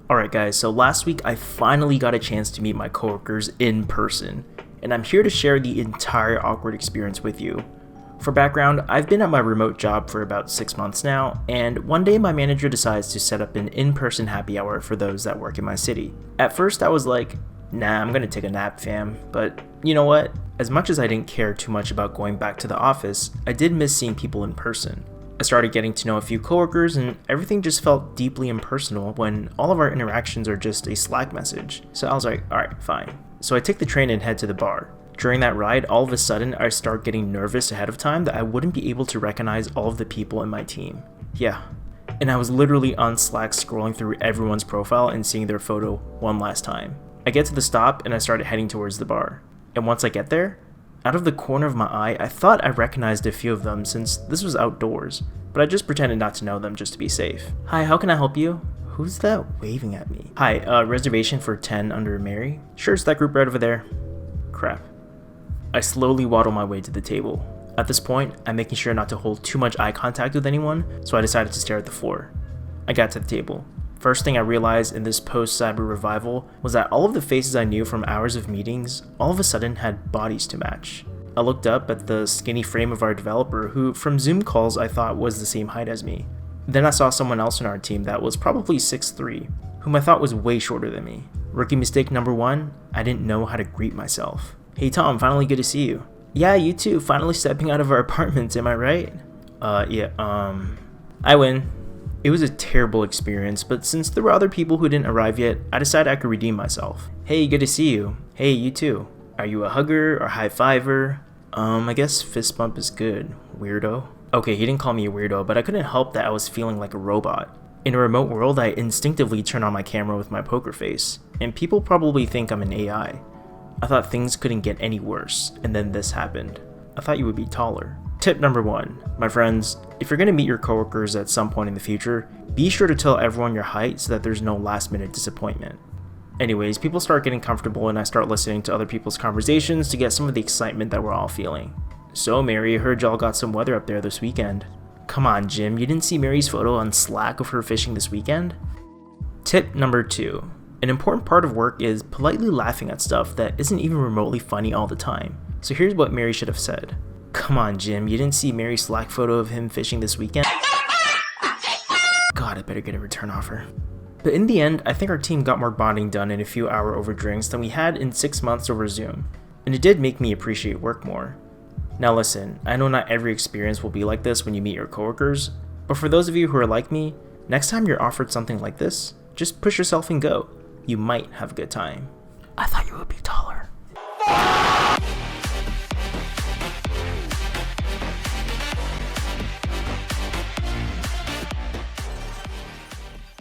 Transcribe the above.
Alright guys, so last week I finally got a chance to meet my coworkers in person, and I'm here to share the entire awkward experience with you. For background, I've been at my remote job for about 6 months now, and one day my manager decides to set up an in-person happy hour for those that work in my city. At first I was like, nah, I'm gonna take a nap fam, but you know what? As much as I didn't care too much about going back to the office, I did miss seeing people in person. I started getting to know a few coworkers and everything just felt deeply impersonal when all of our interactions are just a Slack message. So I was like, alright, fine. So I take the train and head to the bar. During that ride, all of a sudden I start getting nervous ahead of time that I wouldn't be able to recognize all of the people in my team. Yeah. And I was literally on Slack scrolling through everyone's profile and seeing their photo one last time. I get to the stop and I started heading towards the bar. And once I get there, out of the corner of my eye, I thought I recognized a few of them since this was outdoors, but I just pretended not to know them just to be safe. Hi, how can I help you? Who's that waving at me? Hi, reservation for 10 under Mary? Sure, it's that group right over there. Crap. I slowly waddle my way to the table. At this point, I'm making sure not to hold too much eye contact with anyone, so I decided to stare at the floor. I got to the table. First thing I realized in this post-cyber revival was that all of the faces I knew from hours of meetings all of a sudden had bodies to match. I looked up at the skinny frame of our developer who from Zoom calls I thought was the same height as me. Then I saw someone else in our team that was probably 6'3", whom I thought was way shorter than me. Rookie mistake number 1, I didn't know how to greet myself. Hey Tom, finally good to see you. Yeah, you too, finally stepping out of our apartments, am I right? I win. It was a terrible experience, but since there were other people who didn't arrive yet, I decided I could redeem myself. Hey, good to see you. Hey, you too. Are you a hugger or high fiver? I guess fist bump is good, weirdo. Okay, he didn't call me a weirdo, but I couldn't help that I was feeling like a robot. In a remote world, I instinctively turn on my camera with my poker face, and people probably think I'm an AI. I thought things couldn't get any worse, and then this happened. I thought you would be taller. Tip number 1, my friends, if you're going to meet your coworkers at some point in the future, be sure to tell everyone your height so that there's no last minute disappointment. Anyways, people start getting comfortable and I start listening to other people's conversations to get some of the excitement that we're all feeling. So Mary, I heard y'all got some weather up there this weekend. Come on Jim, you didn't see Mary's photo on Slack of her fishing this weekend? Tip number 2, an important part of work is politely laughing at stuff that isn't even remotely funny all the time. So here's what Mary should have said. Come on Jim, you didn't see Mary's Slack photo of him fishing this weekend? God, I better get a return offer. But in the end, I think our team got more bonding done in a few hours over drinks than we had in 6 months over Zoom. And it did make me appreciate work more. Now listen, I know not every experience will be like this when you meet your coworkers, but for those of you who are like me, next time you're offered something like this, just push yourself and go. You might have a good time. I thought you would be taller.